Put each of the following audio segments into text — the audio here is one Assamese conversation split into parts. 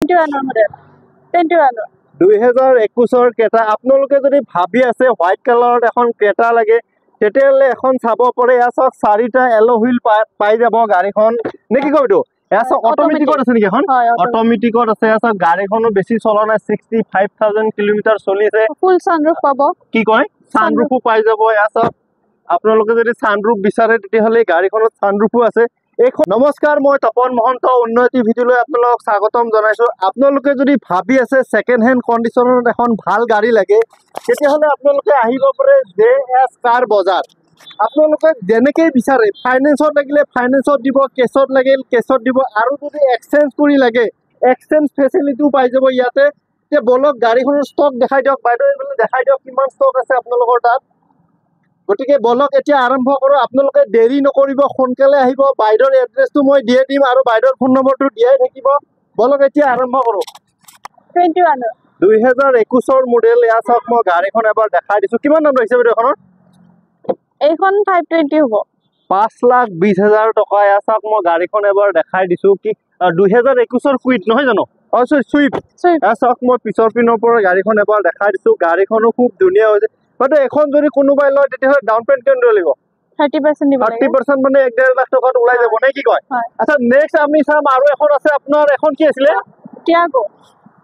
21 মডেল 21 2021 ক্ৰেটা আপোনালোকে যদি ভাবি আছে হোৱাইট কালাৰত এখন ক্ৰেটা লাগে তেতিয়াহ'লে এখন চাব পাৰে এয়া চাওক চাৰিটা এলো হুইল পাই যাব গাড়ীখন নে কি কয় এইটো এয়া চাওক অট'মেটিকত আছে নেকি এখন অট'মেটিকত আছে এয়া চাওক গাড়ীখনো বেছি চলা নাই 65000 কিলোমিটাৰ চলিছে ফুল সানৰুফ পাব কি কয় সানৰুফো পাই যাব এয়া চাওক আপোনালোকে যদি সানৰুফ বিচাৰে তেতিয়াহ'লে গাড়ীখনত সানৰুফো আছে নমস্কাৰ মই তপন মহন্ত উন্নতি ভিডিঅ'লৈ আপোনালোকক স্বাগতম জনাইছো আপোনালোকে যদি ভাবি আছে সেকেন্ড হ্যান্ড কন্ডিশনত এখন ভাল গাড়ী লাগে তেতিয়াহ'লে আপোনালোকে আহিব পাৰে জেএছ কাৰ বজাৰ আপোনালোকে যেনেকে বিচাৰে ফাইনেন্সত লাগিলে ফাইনেন্সত দিব কেছত লাগিলে কেছত দিব আৰু যদি এক্সচেঞ্জ কৰি লাগে এক্সচেঞ্জ ফেচিলিটিও পাই যাব ইয়াতে তে বলক গাড়ীখনৰ ষ্টক দেখাই দিয়ক বাইদেউ এইফালে দেখাই দিয়ক কিমান ষ্টক আছে আপোনালোকৰ তাত গতিকে বলক এতিয়া আৰম্ভ কৰো আপোনালোকে দেৰি নকৰিব সোনকালে আহিব বাইদেউৰ এড্ৰেছটো মই দিয়ে দিম আৰু বাইদেউৰ ফোন নম্বৰটো দিয়াই থাকিব বলক এতিয়া আৰম্ভ কৰো 2021 মডেল এয়া চাওক মই গাড়ীখন এবাৰ দেখাই দিছো কিমান দাম লৈছে বাইদেউখনৰ এইখন 520 হ'ব 5,20,000 টকা এয়া চাওক মই গাড়ীখন এবাৰ দেখাই দিছো কি 2021 কুইট নহয় জানো সুইফট এয়া চাওক মই পিছৰ পিনৰ পৰা গাড়ীখন এবাৰ দেখাই দিছো গাড়ীখনো খুব ধুনীয়া হৈছে বাট এখন যদি কোনোবাই লয় তেতিয়াহ'লে ডাউন পেমেন্ট কেন দিব 30% দিব 30% মানে 1.5 লাখ টকাত ওলাই যাব নে কি কয় আচ্ছা নেক্সট আমি চাম আৰু এখন আছে আপোনাৰ এখন কি আছিল টিয়াগো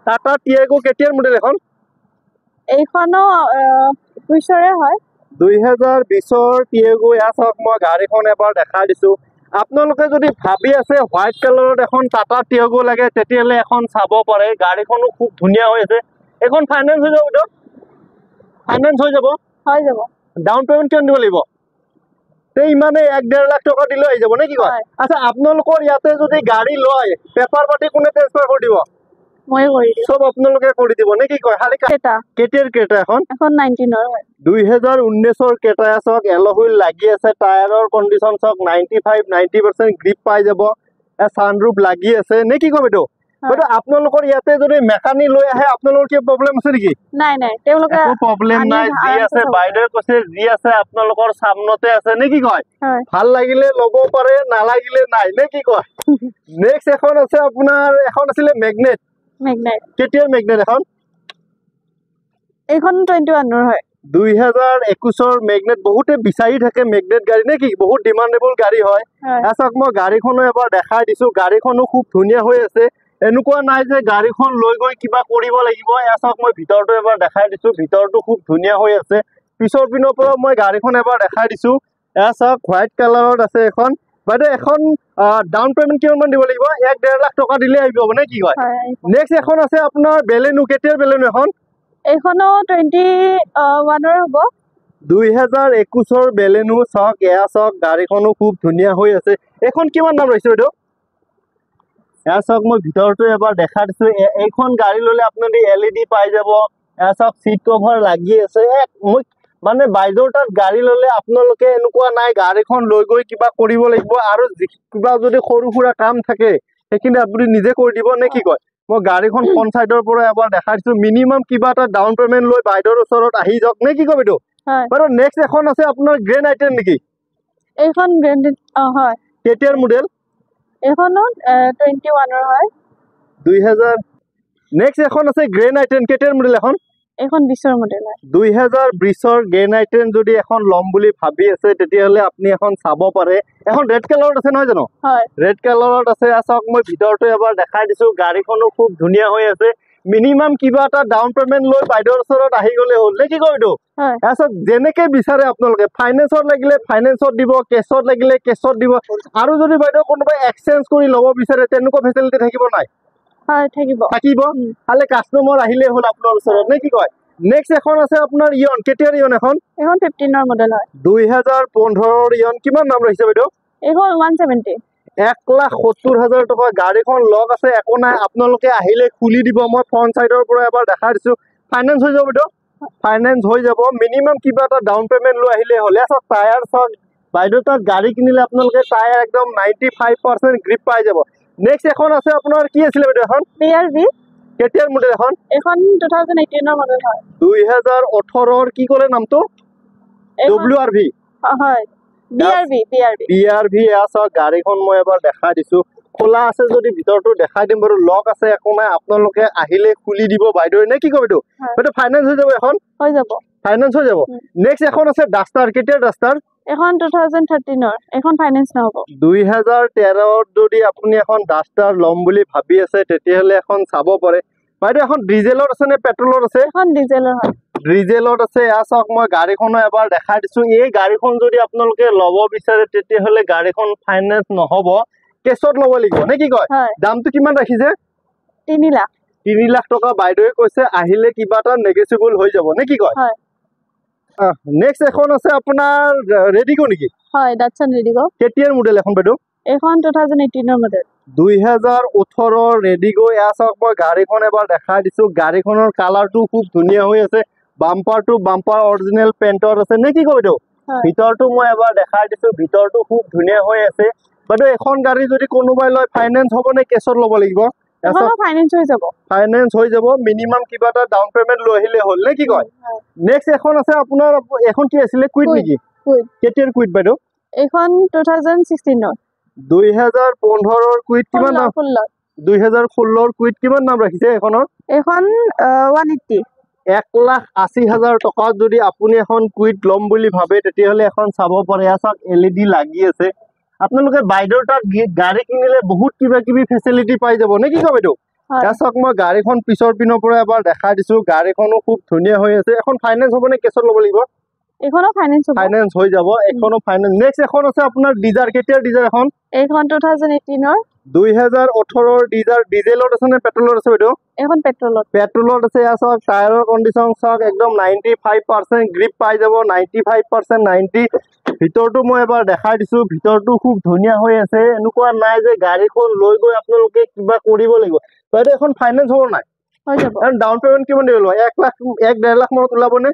টাটা টিয়াগো কেতিয়াৰ মডেল এখন এইখনো 21 হয় 2020 টিয়াগো এয়া চাওক মই গাড়ীখন এবাৰ দেখাই দিছো আপোনালোকে যদি ভাবি আছে হোৱাইট কালাৰত এখন টাটা টিয়াগো লাগে তেতিয়াহ'লে এখন চাব পাৰে গাড়ীখনো খুব ধুনীয়া হৈ আছে এখন ফাইনেন্স হৈ যাব ফাইনেন্স হৈ যাব ডাউন পেমেন্ট কিমান দিব লাগিব তে ইমানে 1.5 লাখ টকা দিলে হৈ যাব নে কি কয় আচ্ছা আপোনালোকৰ ইয়াতে যদি গাড়ী লয় পেপাৰ পাটি কোনে ট্ৰান্সফাৰ কৰি দিব মই কৰি দিম সব আপোনালোকে কৰি দিব নে কি কয় খালি কেতিয়াৰ ক্ৰেটা এখন 19 হয় 2019 ক্ৰেটা চাওক এলো হুইল লাগি আছে টায়াৰৰ কন্ডিশন চাওক 95-90% গ্ৰিপ পাই যাব সানৰুফ লাগি আছে নে কি কয় এইটো বটো আপোনালোকৰ ইয়াতে যদি মেকানিক লৈ আহে আপোনালোকৰ কি প্ৰবলেম আছে নেকি নাই তেওঁলোকে একো প্ৰবলেম নাই জি আছে বাইদেউ কৈছে জি আছে আপোনালোকৰ সামনতে আছে নে কি কয় ভাল লাগিলে ল'ব পাৰে নালাগিলে নাই নে কি কয় নেক্সট এখন আছে আপোনাৰ এখন আছিল মেগনেট কেতিয়াৰ মেগনেট এখন এইখন 21 হয় 2021 মেগনেট বহুতে বিচাৰি থাকে মেগনেট গাড়ী নে কি বহুত ডিমান্ডেবল গাড়ী হয় আছক মই গাড়ীখনো এবাৰ দেখাই দিছো গাড়ীখনো খুব ধুনীয়া হৈ আছে এনেকুৱা নাই যে গাড়ীখন লৈ গৈ কিবা কৰিব লাগিব আছক মই ভিতৰটো এবাৰ দেখাই দিছো ভিতৰটো খুব ধুনীয়া হৈ আছে পিছৰ পিনৰ পৰা মই গাড়ীখন এবাৰ দেখাই দিছো আছক হোৱাইট কালাৰত আছে এখন বাইদেউ এখন ডাউন পেমেন্ট কিমান দিব লাগিব 1.5 লাখ টকা দিলে আহিব নে কি কয় নেক্সট এখন আছে আপোনাৰ বেলেনো কেতিয়াৰ বেলেনো এখন এইখনো 21 হ'ব 2021 বেলেনো চাওক এয়া চাওক গাড়ীখনো খুব ধুনীয়া হৈ আছে এখন কিমান দাম লৈছে বাইদেউ এয়া চাওক মই ভিতৰটো এবাৰ দেখাই দিছো এইখন গাড়ী ললে আপুনি LED পাই যাব এয়া চাওক সিট কভাৰ লাগি আছে মই মানে বাইদেউৰ তাত গাড়ী ললে আপোনালোকে এনেকুৱা নাই গাড়ীখন লৈ গৈ কিবা কৰিব লাগিব আৰু কিবা যদি সৰু সুৰা কাম থাকে সেইখিনি আপুনি নিজে কৰি দিব নে কি কয় মই গাড়ীখন ফ্ৰণ্ট সাইডৰ পৰা এবাৰ দেখাই দিছো মিনিমাম কিবা এটা ডাউন পেমেন্ট লৈ বাইদেউৰ ওচৰত আহি যাওক নে কি কয় বাইদেউ বাৰু নেক্সট এখন আছে আপোনাৰ গ্ৰেণ্ড আইটেম নেকি এইখন গ্ৰেণ্ড হয় কেতিয়াৰ মডেল এইখনো 21 হয় 2000 নেক্সট এখন আছে গ্ৰেণ্ড আইটেম কেতিয়াৰ মডেল এখন এখন 20 মডেল হয় 2020 গ্ৰেণ্ড আইটেম যদি এখন লম বুলি ভাবি আছে তেতিয়াহ'লে আপুনি এখন চাব পাৰে এখন ৰেড কালাৰত আছে নহয় জানো হয় ৰেড কালাৰত আছে চাওক মই ভিতৰটো এবাৰ দেখাই দিছো গাড়ীখনো খুব ধুনীয়া হৈ আছে মিনিমাম কিবা এটা ডাউন পেমেন্ট লৈ বাইদেউৰ ওচৰত আহি গলে হ'ল নে কি কয় এইটো আচ্ছা যেনেকে বিচাৰে আপোনালোকে ফাইনেন্সত লাগিলে ফাইনেন্সত দিব কেছত লাগিলে কেছত দিব আৰু যদি বাইদেউ কোনোবাই এক্সচেঞ্জ কৰি ল'ব বিচাৰে তেনেকুৱা ফেচিলিটি থাকিব নাই হয় থাকিব খালি কাস্টমাৰ আহিলে হ'ল আপোনাৰ ওচৰত নে কি কয় নেক্সট এখন আছে আপোনাৰ ইয়ন কেতিয়াৰ ইয়ন এখন 15 মডেল হয় 2015 ইয়ন কিমান দাম লৈছে বাইদেউ এইখন 170 1,70,000 টকা গাড়ীখন লগ আছে একো নাই আপোনালোকে আহিলে খুলি দিব মই ফ্ৰণ্ট সাইডৰ পৰা এবাৰ দেখাই দিছো ফাইনেন্স হৈ যাব বাইদেউ ফাইনেন্স হৈ যাব মিনিমাম কিবা এটা ডাউন পেমেন্ট লৈ আহিলে হ'লে চাওক টায়াৰ চাওক বাইদেউ তাত গাড়ী কিনিলে আপোনালোকে টায়াৰ একদম 95% গ্ৰিপ পাই যাব নেক্সট এখন আছে আপোনাৰ কি আছিল বাইদেউ এখন BRV কেতিয়াৰ মডেল এখন 2018 মডেল হয় 2018 কি ক'লে নামটো WRV হয় BRV আছে গাড়ীখন মই এবাৰ দেখাই দিছো খোলা আছে যদি ভিতৰটো দেখাই দিম বাৰু লক আছে একো নাই আপোনালোকে আহিলে খুলি দিব বাইদেউ নে কি কব এইটো বাইদেউ ফাইনেন্স হৈ যাব এখন হৈ যাব ফাইনেন্স হৈ যাব নেক্সট এখন আছে ডাস্টাৰ কেতিয়াৰ ডাস্টাৰ এখন 2013 ৰ এখন ফাইনেন্স নহব 2013 যদি আপুনি এখন ডাস্টাৰ লম বুলি ভাবি আছে তেতিয়াহলে এখন চাব পাৰে বাইদেউ এখন ডিজেলৰ আছে নে পেট্ৰলৰ আছে এখন ডিজেলৰ হয় ডিজেলত আছে এয়া চাওক মই গাড়ীখনো এবাৰ দেখাই দিছো এই গাড়ীখন যদি আপোনালোকে ল'ব বিচাৰে তেতিয়াহলে গাড়ীখন ফাইনেন্স নহব কেছত ল'ব লাগিব নে কি কয় দামটো কিমান ৰাখিছে 3 লাখ 3 লাখ টকা বাইদেৱে কৈছে আহিলে কিবা এটা নেগেচিবল হৈ যাব নে কি কয় হয় নেক্সট এখন আছে আপোনাৰ ৰেডিগো নেকি হয় ডাটসন ৰেডিগো কেতিয়াৰ মডেল এখন বাইদেউ এখন 2018 ৰ মডেল 2018 ৰেডিগো এয়া চাওক মই গাড়ীখন এবাৰ দেখাই দিছো গাড়ীখনৰ কালাৰটো খুব ধুনীয়া হৈ আছে বাম্পাৰটো বাম্পাৰ অৰিজিনেল পেইণ্টৰ আছে নে কি কয় বাইদেউ ভিতৰটো মই এবাৰ দেখাই দিছো ভিতৰটো খুব ধুনীয়া হৈ আছে বাইদেউ এখন গাড়ী যদি কোনোবাই লয় ফাইনেন্স হ'ব নে কেছত ল'ব লাগিব এখন ফাইনেন্স হৈ যাব ফাইনেন্স হৈ যাব মিনিমাম কিবা এটা ডাউন পেমেন্ট লৈ আহিলে হ'ল নে কি কয় নেক্সট এখন আছে আপোনাৰ এখন কি আছিল কুইট নেকি কুইট কেতিয়াৰ কুইট বাইদেউ এখন 2016 ৰ 2015 ৰ কুইট কিমান দাম 2016 ৰ কুইট কিমান দাম ৰাখিছে এখনৰ এখন 180 1,80,000 টকা যদি আপুনি এখন কুইট ল'ম বুলি ভাবে তেতিয়াহলে এখন চাব পাৰে আছক এলইডি লাগি আছে আপোনালোকে বাইদেউৰ তাত গাড়ী কিনিলে বহুত কিবা কিবি ফেচিলিটি পাই যাব নে কি কয় বাইদেউ আছক মই গাড়ীখন পিছৰ পিনৰ পৰা এবাৰ দেখাই দিছো গাড়ীখনো খুব ধুনীয়া হৈ আছে এখন ফাইনেন্স হ'ব নে কেছত ল'ব লাগিব এখনো ফাইনেন্স হৈ যাব এখনো ফাইনেন্স নেক্সট এখন আছে আপোনাৰ ডিজাৰ কেতিয়াৰ ডিজাৰ এখন এখন 2018 ৰ 2018 ৰ ডিজেলত আছে নে পেট্ৰলত আছে বাইদেউ এখন পেট্ৰলত আছে আছক টায়াৰৰ কণ্ডিশ্যন চাওক একদম 95% গ্ৰিপ পাই যাব 95% 90 ভিতৰটো মই এবাৰ দেখাই দিছো ভিতৰটো খুব ধুনীয়া হৈ আছে এনেকুৱা নাই যে গাড়ীখন লৈ গৈ আপোনালোকে কিবা কৰিব লাগিব বাইদেউ এখন ফাইনেন্স হ'ব নাই হৈ যাব আৰু ডাউন পেমেন্ট কিমান দিব লাগিব 1 লাখ 1.5 লাখ মানত ওলাব নে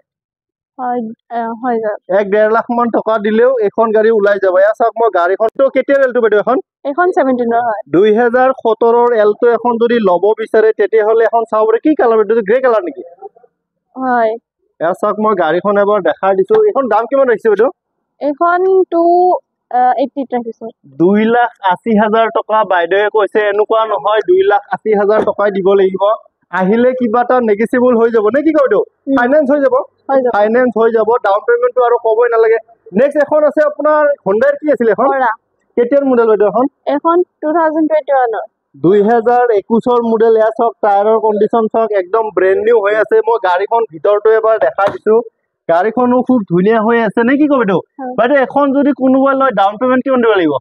হয় যাব 1.5 লাখ মান টকা দিলেও এখন গাড়ী ওলাই যাব এয়া চাওক মই গাড়ীখনটো কেতিয়াৰ এলটো বাইদেউ এখন 17 ৰ হয় 2017 ৰ এলটো এখন যদি ল'ব বিচাৰে তেতিয়াহলে এখন চাব পাৰে কি কালাৰ বাইদেউ গ্ৰে কালাৰ নেকি হয় এয়া চাওক মই গাড়ীখন এবাৰ দেখাই দিছো এখন দাম কিমান ৰাখিছে বাইদেউ এখন 280 ৰাখিছো 2,80,000 টকা বাইদেৱে কৈছে এনেকুৱা নহয় 2,80,000 টকাই দিব লাগিব আহিলে কিবা এটা নেগেচিবল হৈ যাব নে কি কয় বাইদেউ ফাইনেন্স হৈ যাব ফাইনেন্স হৈ যাব ডাউন পেমেন্টটো আৰু ক'বই নালাগে নেক্সট এখন আছে আপোনাৰ হোণ্ডাৰ কি আছিল এখন কেতিয়াৰ মডেল বাইদেউ এখন 2021 ৰ 2021 ৰ মডেল এয়া চাওক টায়াৰৰ কণ্ডিশ্যন চাওক একদম ব্ৰেণ্ড নিউ হৈ আছে মই গাড়ীখন ভিতৰটো এবাৰ দেখাই দিছো গাড়ীখনো খুব ধুনীয়া হৈ আছে নে কি কয় বাইদেউ এখন যদি কোনোবাই লয় ডাউন পেমেন্ট কিমান দিব লাগিব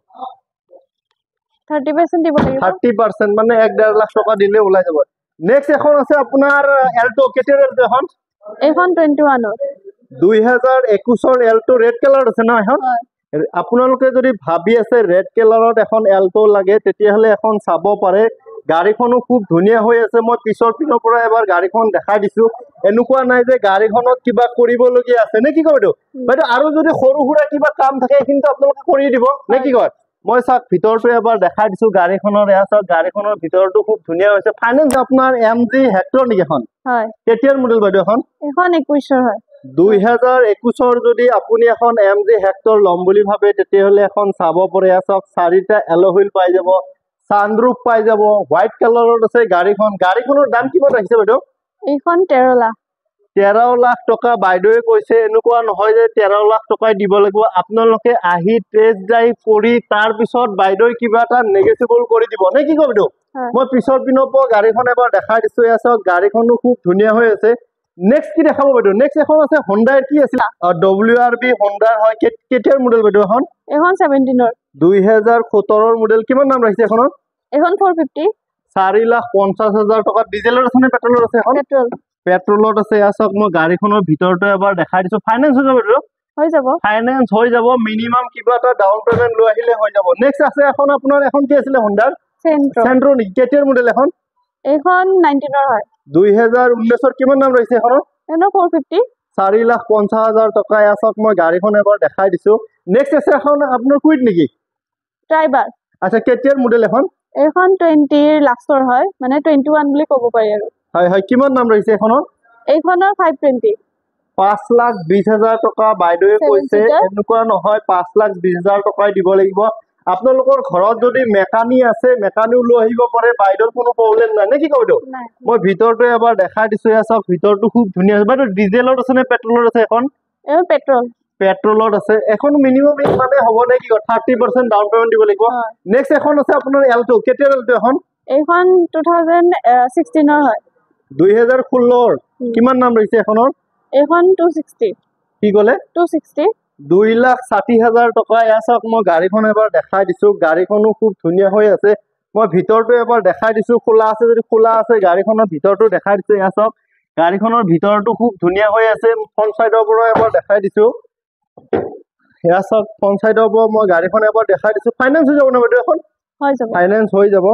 30% দিব লাগিব 30% মানে 1.5 লাখ টকা দিলে ওলাই যাব নেক্সট এখন আছে আপোনাৰ এল্টো কেতিয়াৰ এল্টো এখন 21 ৰ 2021 ৰ এল্টো ৰেড কালাৰ আছে ন এখন আপোনালোকে যদি ভাবি আছে ৰেড কালাৰত এখন এল্টো লাগে তেতিয়াহলে এখন চাব পাৰে গাড়ীখনো খুব ধুনীয়া হৈ আছে মই পিছৰ পিনৰ পৰা এবাৰ গাড়ীখন দেখাই দিছো এনেকুৱা নাই যে গাড়ীখনত কিবা কৰিবলগীয়া আছে নে কি কয় বাইদেউ আৰু যদি সৰু সুৰা কিবা কাম থাকে কিন্তু আপোনালোকে কৰি দিব নে কি কয় মই চাওক ভিতৰটো এবাৰ দেখাই দিছো গাড়ীখনৰ এয়া চাওক গাড়ীখনৰ ভিতৰটো খুব ধুনীয়া হৈছে ফাইনেন্স আপোনাৰ MG হেক্টৰ নেকি এখন হয় কেতিয়াৰ মডেল বাইদেউ এখন 21 ৰ হয় 2021 ৰ যদি আপুনি এখন MG হেক্টৰ ল'ম বুলি ভাবে তেতিয়াহলে এখন চাব পাৰে এয়া চাওক 4টা এলো হুইল পাই যাব সানৰুফ পাই যাব হোৱাইট কালাৰত আছে গাড়ীখনৰ দাম কিমান ৰাখিছে বাইদেউ এইখন 13 লাখ টকা বাইদেৱে কৈছে এনেকুৱা নহয় যে 13 লাখ টকাই দিব লাগিব আপোনালোকে আহি টেষ্ট ড্ৰাইভ কৰি তাৰ পিছত বাইদেৱে কিবা এটা নেগেচিবল কৰি দিব নে কি কয় বাইদেউ মই পিছৰ পিনৰ পৰা গাড়ীখন এবাৰ দেখাই দিছো এয়া চাওক গাড়ীখনো খুব ধুনীয়া হৈ আছে নেক্সট কি দেখাব বাইদেউ নেক্সট এখন আছে হোণ্ডাৰ কি আছিল WRV হোণ্ডাৰ হয় কেতিয়াৰ মডেল বাইদেউ এখন 17 ৰ 2017 ৰ মডেল কিমান দাম ৰাখিছে এখন 450 4,50,000 টকা ডিজেলৰ আছে নে পেট্ৰলৰ আছে এখন পেট্ৰলত আছে এয়া চাওক মই গাড়ীখনৰ ভিতৰটো এবাৰ দেখাই দিছো ফাইনেন্স হৈ যাব বাইদেউ ফাইনেন্স হৈ যাব মিনিমাম কিবা এটা ডাউন পেমেন্ট লৈ আহিলে হৈ যাব নেক্সট আছে এখন আপোনাৰ এখন কি আছিল হোণ্ডাৰ চেন্ট্ৰো নেকি কেতিয়াৰ মডেল এখন 19 ৰ হয় 2019 ৰ কিমান দাম ৰাখিছে এখনৰ 450 4,50,000 টকা এয়া চাওক মই গাড়ীখন এবাৰ দেখাই দিছো নেক্সট আছে এখন আপোনাৰ কুইট নেকি ট্ৰাইবাৰ আচ্ছা কেতিয়াৰ মডেল এখন 20 লাষ্টৰ হয় মানে 21 বুলি ক'ব পাৰি আৰু হয় কিমান দাম ৰাখিছে এখনৰ 520 5,20,000 টকা বাইদেৱে কৈছে এনেকুৱা নহয় 5,20,000 টকাই দিব লাগিব আপোনালোকৰ ঘৰত যদি মেকানিক আছে মেকানিক লৈ আহিব পাৰে বাইদেউৰ কোনো প্ৰব্লেম নাই নে কি কয় বাইদেউ নাই মই ভিতৰটো এবাৰ দেখাই দিছো এয়া চাওক ভিতৰটো খুব ধুনীয়া আছে বাইদেউ ডিজেলত আছে নে পেট্ৰলত আছে এখন এইটো পেট্ৰল পেট্ৰলত আছে এখন মিনিমাম মানে হ'ব নে কি 30% ডাউন পেমেন্ট দিব লাগিব হয়। নেক্সট এখন আছে আপোনাৰ এলটো কেতিয়া এলটো এখন এইখন 2016 হয় 2016 কিমান নাম ৰৈছে এখনৰ এইখন 260 কি ক'লে 260 2,60,000 টকা এয়া চাওক মই গাড়ীখন এবাৰ দেখাই দিছো গাড়ীখনো খুব ধুনীয়া হৈ আছে মই ভিতৰটো এবাৰ দেখাই দিছো খোলা আছে যদি খোলা আছে গাড়ীখনৰ ভিতৰটো দেখাই দিছো এয়া চাওক গাড়ীখনৰ ভিতৰটো খুব ধুনীয়া হৈ আছে ফ্ৰণ্ট সাইডৰ পৰা এবাৰ দেখাই দিছো এয়া চাওক ফ্ৰণ্ট সাইডৰ পৰা মই গাড়ীখন এবাৰ দেখাই দিছো ফাইনেন্স হৈ যাব না বাইদেউ এখন হৈ যাব ফাইনেন্স হৈ যাব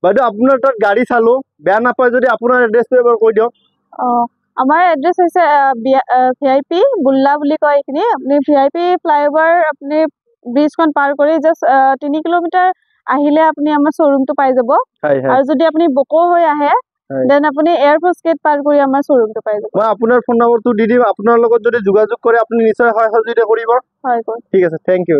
বাইদেউ আপোনাৰ তাত গাড়ী চালো বেয়া নাপায় যদি আপোনাৰ এড্ৰেছটো এবাৰ কৈ দিয়ক আমাৰ এড্ৰেছ হৈছে VIP বুল্লা বুলি কয় এইখিনি আপুনি VIP ফ্লাইঅভাৰ আপুনি ব্ৰিজখন পাৰ কৰি জাষ্ট 3 কিলোমিটাৰ আহিলে আপুনি আমাৰ শ্বৰুমটো পাই যাব হয় হয় আৰু যদি আপুনি বকো হৈ আহে হয়। দেন আপুনি এয়াৰফোৰ্স গেট পাৰ কৰি আমাৰ শ্বৰুমটো পাই যাব মই আপোনাৰ ফোন নম্বৰটো দি দিম আপোনাৰ লগত যদি যোগাযোগ কৰে আপুনি নিশ্চয় সহায় সহযোগিতা কৰিব হয় কয় ঠিক আছে থেংক ইউ